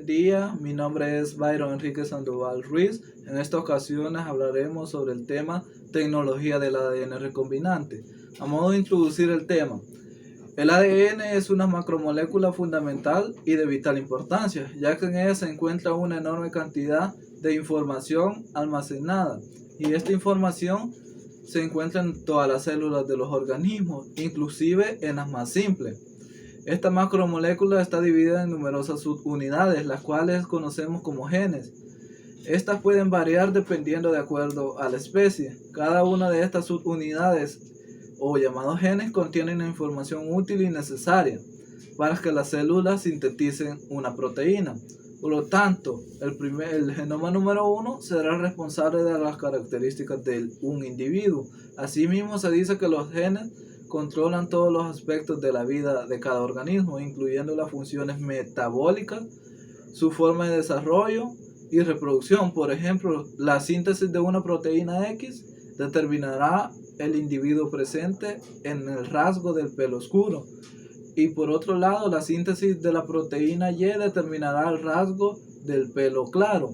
buen día, mi nombre es Byron Enrique Sandoval Ruiz. En esta ocasión hablaremos sobre el tema tecnología del ADN recombinante. A modo de introducir el tema, el ADN es una macromolécula fundamental y de vital importancia, ya que en ella se encuentra una enorme cantidad de información almacenada, y esta información se encuentra en todas las células de los organismos, inclusive en las más simples. Esta macromolécula está dividida en numerosas subunidades, las cuales conocemos como genes. Estas pueden variar dependiendo de acuerdo a la especie. Cada una de estas subunidades, o llamados genes, contienen información útil y necesaria para que las células sinteticen una proteína. Por lo tanto, el genoma número 1 será responsable de las características de un individuo. Asimismo, se dice que los genes controlan todos los aspectos de la vida de cada organismo, incluyendo las funciones metabólicas, su forma de desarrollo y reproducción. Por ejemplo, la síntesis de una proteína X determinará el individuo presente en el rasgo del pelo oscuro. Y por otro lado, la síntesis de la proteína Y determinará el rasgo del pelo claro.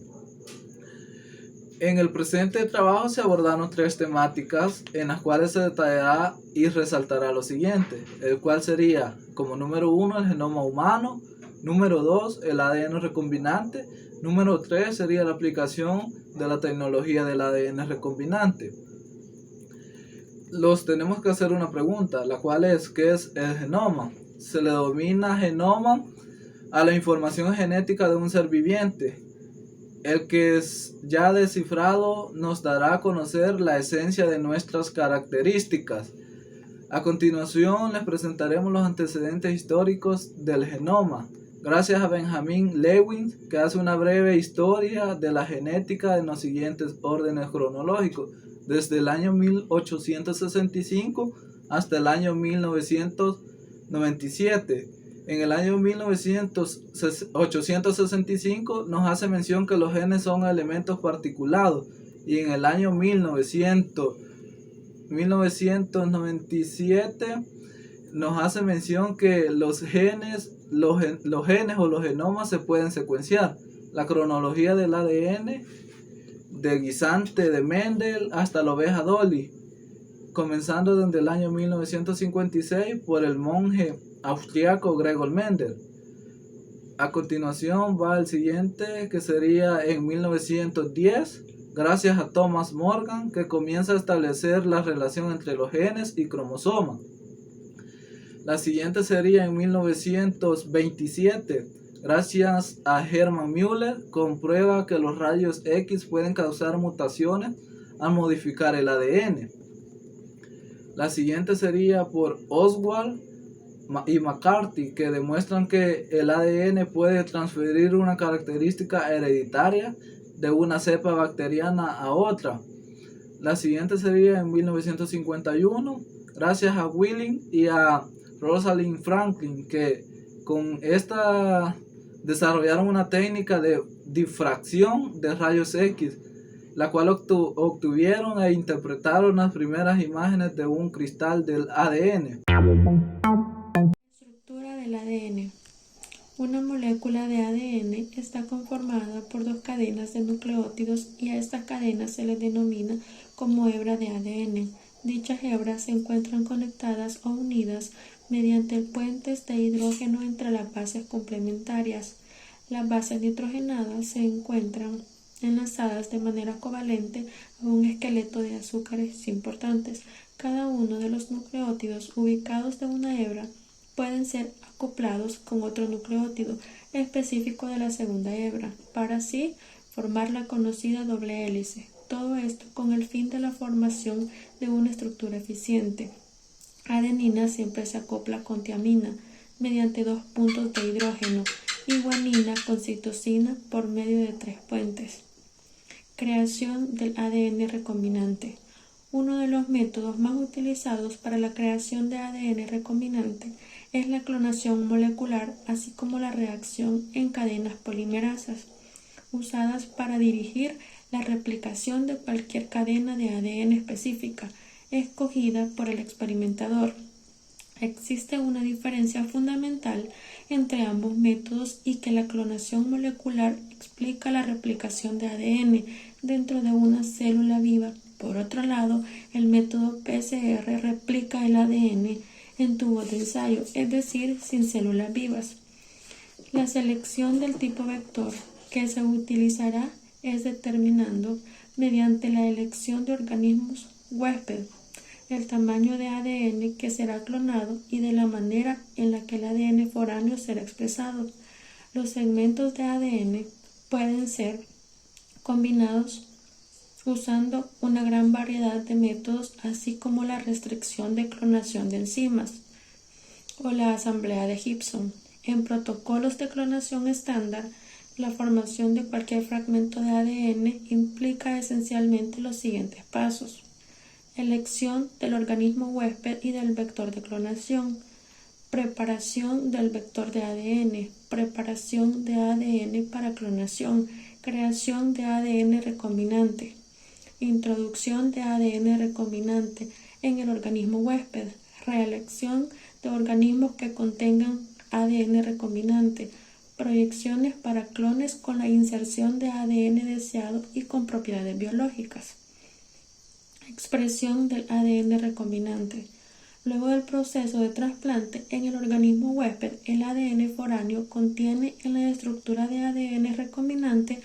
En el presente trabajo se abordaron 3 temáticas en las cuales se detallará y resaltará lo siguiente, el cual sería como número 1 el genoma humano, número 2 el ADN recombinante, número 3 sería la aplicación de la tecnología del ADN recombinante. Tenemos que hacer una pregunta, la cual es, ¿qué es el genoma? Se le denomina genoma a la información genética de un ser viviente. El que es ya descifrado nos dará a conocer la esencia de nuestras características. A continuación les presentaremos los antecedentes históricos del genoma, gracias a Benjamin Lewis, que hace una breve historia de la genética en los siguientes órdenes cronológicos, desde el año 1865 hasta el año 1997. En el año 1865 nos hace mención que los genes son elementos particulados, y en el año 1997 nos hace mención que los genes o los genomas se pueden secuenciar. La cronología del ADN de guisante de Mendel hasta la oveja Dolly, comenzando desde el año 1956 por el monje austriaco Gregor Mendel. A continuación va el siguiente, que sería en 1910, gracias a Thomas Morgan, que comienza a establecer la relación entre los genes y cromosomas. La siguiente sería en 1927, gracias a Hermann Müller, comprueba que los rayos X pueden causar mutaciones al modificar el ADN. La siguiente sería por Oswald y McCarthy, que demuestran que el ADN puede transferir una característica hereditaria de una cepa bacteriana a otra. La siguiente sería en 1951, gracias a Willing y a Rosalind Franklin, que con esta desarrollaron una técnica de difracción de rayos X, la cual obtuvieron e interpretaron las primeras imágenes de un cristal del ADN. Estructura del ADN. Una molécula de ADN está conformada por 2 cadenas de nucleótidos, y a estas cadenas se les denomina como hebra de ADN. Dichas hebras se encuentran conectadas o unidas mediante puentes de hidrógeno entre las bases complementarias. Las bases nitrogenadas se encuentran enlazadas de manera covalente a un esqueleto de azúcares importantes. Cada uno de los nucleótidos ubicados de una hebra pueden ser acoplados con otro nucleótido específico de la segunda hebra, para así formar la conocida doble hélice. Todo esto con el fin de la formación de una estructura eficiente. Adenina siempre se acopla con tiamina mediante 2 puntos de hidrógeno, y guanina con citosina por medio de 3 puentes. Creación del ADN recombinante. Uno de los métodos más utilizados para la creación de ADN recombinante es la clonación molecular, así como la reacción en cadenas polimerasas, usadas para dirigir la replicación de cualquier cadena de ADN específica, escogida por el experimentador. Existe una diferencia fundamental entre ambos métodos y que la clonación molecular explica la replicación de ADN dentro de una célula viva. Por otro lado, el método PCR replica el ADN en tubos de ensayo, es decir, sin células vivas. La selección del tipo vector que se utilizará es determinando mediante la elección de organismos huésped, el tamaño de ADN que será clonado y de la manera en la que el ADN foráneo será expresado. Los segmentos de ADN pueden ser combinados usando una gran variedad de métodos, así como la restricción de clonación de enzimas o la asamblea de Gibson. En protocolos de clonación estándar, la formación de cualquier fragmento de ADN implica esencialmente los siguientes pasos: elección del organismo huésped y del vector de clonación, preparación del vector de ADN, preparación de ADN para clonación, creación de ADN recombinante, introducción de ADN recombinante en el organismo huésped, reelección de organismos que contengan ADN recombinante, proyecciones para clones con la inserción de ADN deseado y con propiedades biológicas. Expresión del ADN recombinante. Luego del proceso de trasplante en el organismo huésped, el ADN foráneo contiene en la estructura de ADN recombinante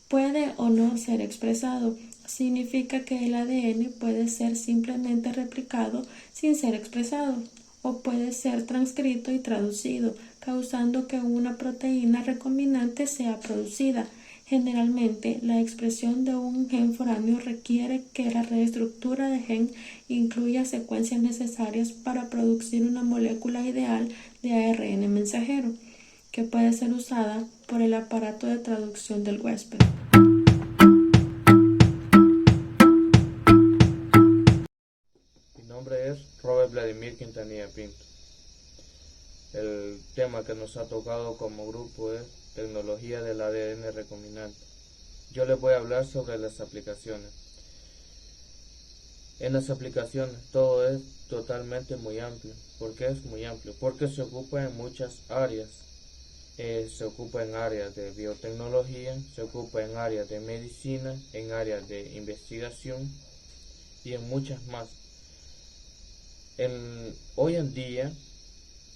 puede o no ser expresado. Significa que el ADN puede ser simplemente replicado sin ser expresado, o puede ser transcrito y traducido, causando que una proteína recombinante sea producida. Generalmente, la expresión de un gen foráneo requiere que la reestructura de gen incluya secuencias necesarias para producir una molécula ideal de ARN mensajero, que puede ser usada por el aparato de traducción del huésped. Mi nombre es Robert Vladimir Quintanilla Pinto. El tema que nos ha tocado como grupo es tecnología del ADN recombinante. Yo les voy a hablar sobre las aplicaciones. En las aplicaciones todo es totalmente muy amplio. ¿Por qué es muy amplio? Porque se ocupa en muchas áreas. Se ocupa en áreas de biotecnología, se ocupa en áreas de medicina, en áreas de investigación y en muchas más. Hoy en día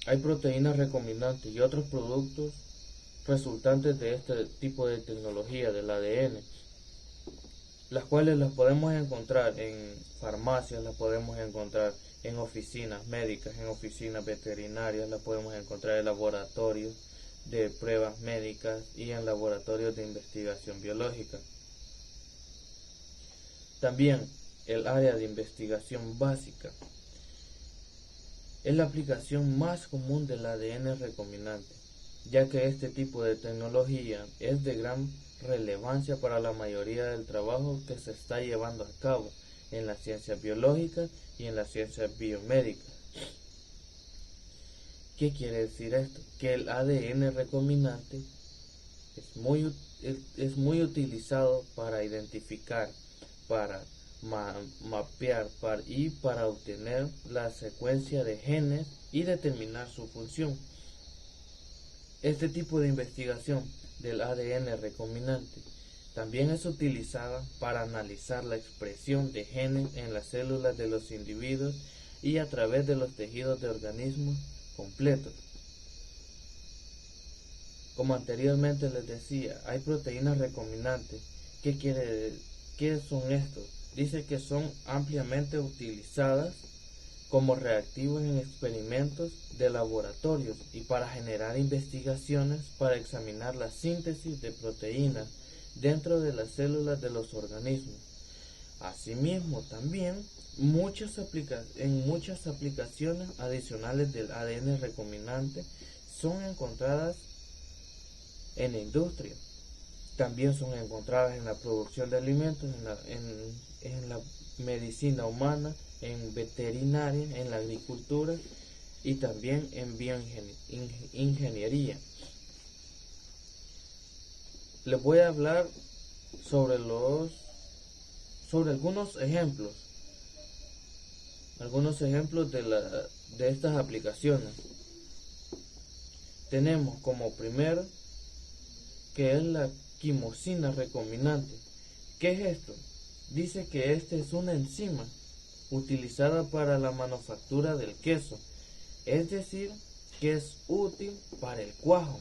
hay proteínas recombinantes y otros productos resultantes de este tipo de tecnología del ADN, las cuales las podemos encontrar en farmacias, las podemos encontrar en oficinas médicas, en oficinas veterinarias, las podemos encontrar en laboratorios de pruebas médicas y en laboratorios de investigación biológica. También el área de investigación básica es la aplicación más común del ADN recombinante, ya que este tipo de tecnología es de gran relevancia para la mayoría del trabajo que se está llevando a cabo en las ciencias biológicas y en las ciencias biomédicas. ¿Qué quiere decir esto? Que el ADN recombinante es muy utilizado para identificar, para mapear y para obtener la secuencia de genes y determinar su función. Este tipo de investigación del ADN recombinante también es utilizada para analizar la expresión de genes en las células de los individuos y a través de los tejidos de organismos completos. Como anteriormente les decía, hay proteínas recombinantes. ¿Qué son estos? Dice que son ampliamente utilizadas como reactivos en experimentos de laboratorios y para generar investigaciones para examinar la síntesis de proteínas dentro de las células de los organismos. Asimismo, también en muchas aplicaciones adicionales del ADN recombinante son encontradas en la industria. También son encontradas en la producción de alimentos, en la medicina humana, en veterinaria, en la agricultura y también en bioingeniería. Les voy a hablar sobre algunos ejemplos de estas aplicaciones. tenemos como primero que es la quimosina recombinante. ¿Qué es esto? Dice que este es una enzima utilizada para la manufactura del queso, es decir, que es útil para el cuajo.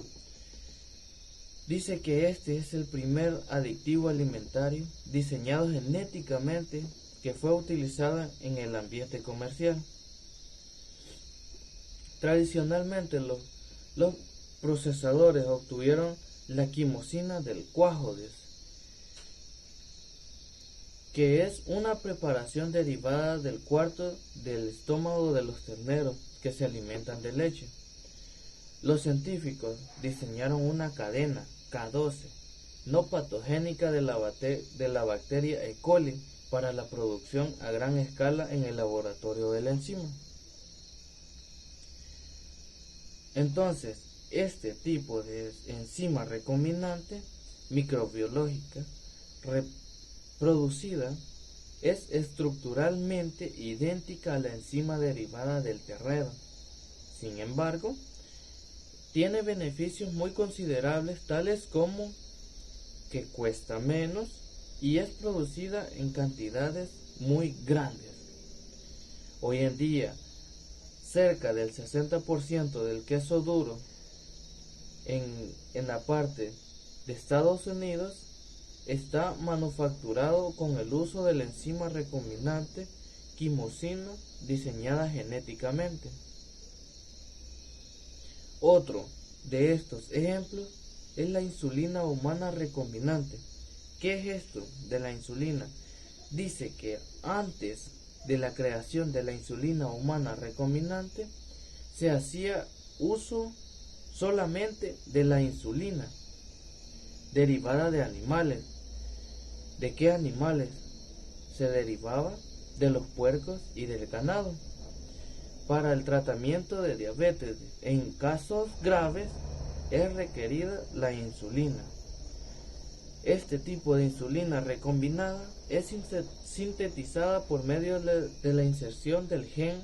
Dice que este es el primer aditivo alimentario diseñado genéticamente que fue utilizado en el ambiente comercial. Tradicionalmente los procesadores obtuvieron la quimosina del cuajo, que es una preparación derivada del cuarto del estómago de los terneros que se alimentan de leche. Los científicos diseñaron una cadena K12 no patogénica de la bacteria E. coli para la producción a gran escala en el laboratorio de la enzima. Entonces, este tipo de enzima recombinante microbiológica producida es estructuralmente idéntica a la enzima derivada del terreno. Sin embargo, tiene beneficios muy considerables, tales como que cuesta menos y es producida en cantidades muy grandes. Hoy en día, cerca del 60% del queso duro en la parte de Estados Unidos está manufacturado con el uso de la enzima recombinante quimosina diseñada genéticamente. Otro de estos ejemplos es la insulina humana recombinante. ¿Qué es esto de la insulina? Dice que antes de la creación de la insulina humana recombinante se hacía uso solamente de la insulina derivada de animales. ¿De qué animales se derivaba? De los puercos y del ganado. Para el tratamiento de diabetes, en casos graves, es requerida la insulina. Este tipo de insulina recombinada es sintetizada por medio de la inserción del gen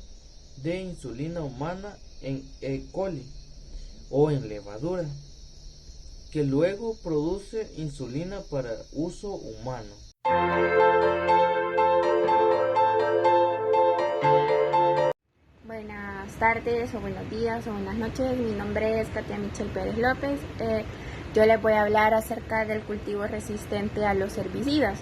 de insulina humana en E. coli o en levadura, que luego produce insulina para uso humano. Buenas tardes o buenos días o buenas noches, mi nombre es Katia Michelle Pérez López. Yo les voy a hablar acerca del cultivo resistente a los herbicidas.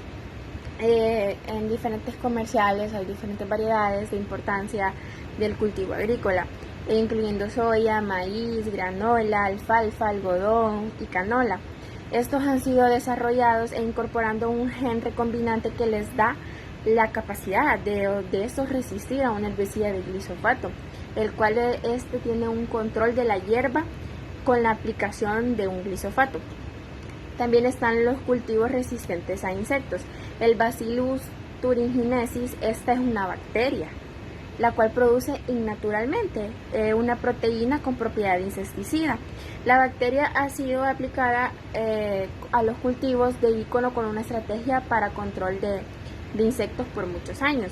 En diferentes comerciales hay diferentes variedades de importancia del cultivo agrícola, incluyendo soya, maíz, granola, alfalfa, algodón y canola. Estos han sido desarrollados e incorporando un gen recombinante que les da la capacidad de estos resistir a un herbicida de glifosato, el cual tiene un control de la hierba con la aplicación de un glifosato. También están los cultivos resistentes a insectos. El Bacillus thuringiensis, esta es una bacteria, la cual produce innaturalmente una proteína con propiedad insecticida. La bacteria ha sido aplicada a los cultivos de ícono con una estrategia para control de insectos por muchos años.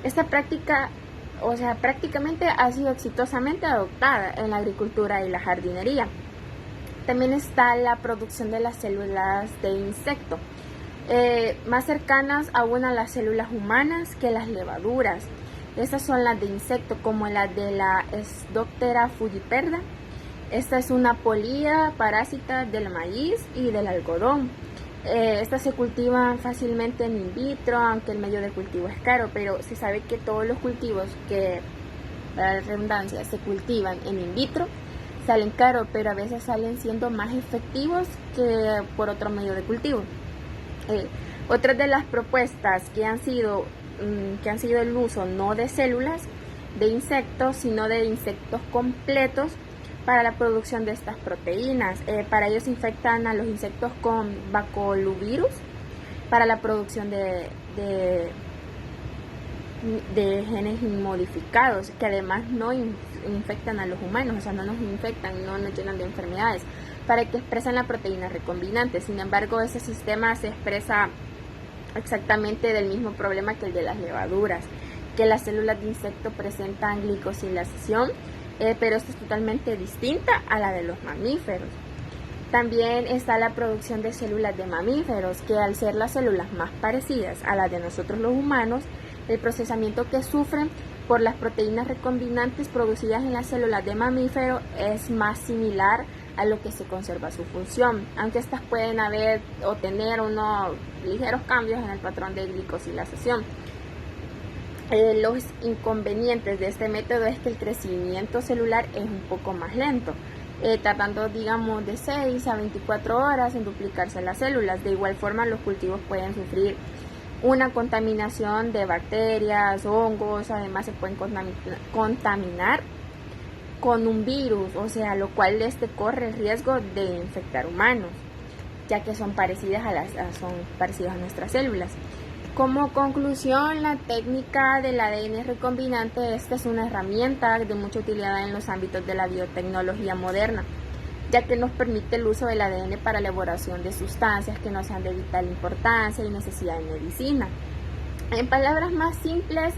Esta práctica, prácticamente ha sido exitosamente adoptada en la agricultura y la jardinería. También está la producción de las células de insecto, más cercanas aún a las células humanas que las levaduras. Estas son las de insecto, como las de la Esdoptera frugiperda. Esta es una polilla parásita del maíz y del algodón. Estas se cultivan fácilmente en in vitro, aunque el medio de cultivo es caro, pero se sabe que todos los cultivos que, para la redundancia, se cultivan en in vitro salen caros, pero a veces salen siendo más efectivos que por otro medio de cultivo. Otras de las propuestas que han sido el uso no de células de insectos, sino de insectos completos para la producción de estas proteínas. Para ello se infectan a los insectos con baculovirus para la producción de genes modificados, que además no infectan a los humanos, no nos infectan, no nos llenan de enfermedades, para que expresen la proteína recombinante. Sin embargo, ese sistema se expresa exactamente del mismo problema que el de las levaduras, que las células de insecto presentan glicosilación pero esta es totalmente distinta a la de los mamíferos. También está la producción de células de mamíferos, que al ser las células más parecidas a las de nosotros los humanos, el procesamiento que sufren por las proteínas recombinantes producidas en las células de mamífero es más similar a lo que se conserva su función, aunque estas pueden haber o tener unos ligeros cambios en el patrón de glicosilación. Los inconvenientes de este método es que el crecimiento celular es un poco más lento, tardando digamos de 6 a 24 horas en duplicarse las células. De igual forma, los cultivos pueden sufrir una contaminación de bacterias, hongos, además se pueden contaminar con un virus, o sea, lo cual corre el riesgo de infectar humanos, ya que son parecidas a nuestras células. Como conclusión, la técnica del ADN recombinante esta es una herramienta de mucha utilidad en los ámbitos de la biotecnología moderna, ya que nos permite el uso del ADN para la elaboración de sustancias que no sean de vital importancia y necesidad de medicina. En palabras más simples,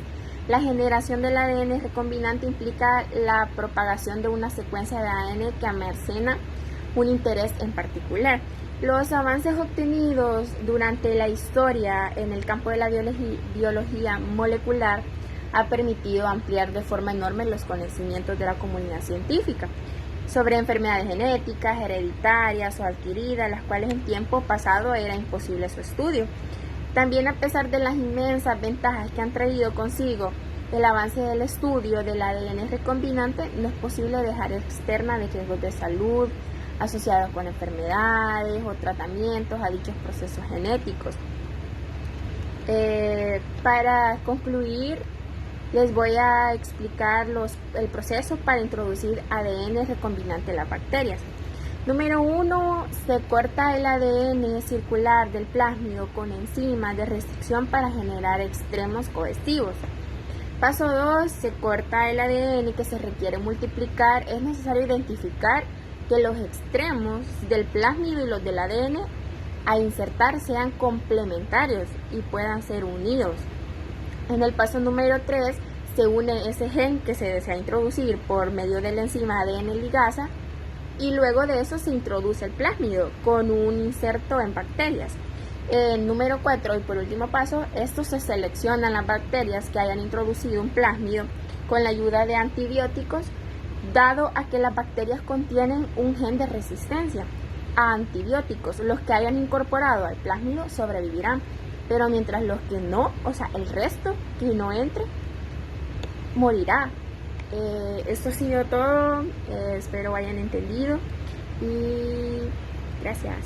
la generación del ADN recombinante implica la propagación de una secuencia de ADN que almacena un interés en particular. Los avances obtenidos durante la historia en el campo de la biología molecular ha permitido ampliar de forma enorme los conocimientos de la comunidad científica sobre enfermedades genéticas, hereditarias o adquiridas, las cuales en tiempo pasado era imposible su estudio. También, a pesar de las inmensas ventajas que han traído consigo el avance del estudio del ADN recombinante, no es posible dejar externa de riesgos de salud asociados con enfermedades o tratamientos a dichos procesos genéticos. Para concluir, les voy a explicar el proceso para introducir ADN recombinante en las bacterias. Número 1, se corta el ADN circular del plásmido con enzimas de restricción para generar extremos cohesivos. Paso 2, se corta el ADN que se requiere multiplicar. Es necesario identificar que los extremos del plásmido y los del ADN a insertar sean complementarios y puedan ser unidos. En el paso número 3, se une ese gen que se desea introducir por medio de la enzima ADN ligasa y luego de eso se introduce el plásmido con un inserto en bacterias. Número 4 y por último paso, estos se seleccionan las bacterias que hayan introducido un plásmido con la ayuda de antibióticos, dado a que las bacterias contienen un gen de resistencia a antibióticos. Los que hayan incorporado al plásmido sobrevivirán, pero mientras los que no, o sea, el resto que no entre, morirá. Esto ha sido todo, espero hayan entendido y gracias.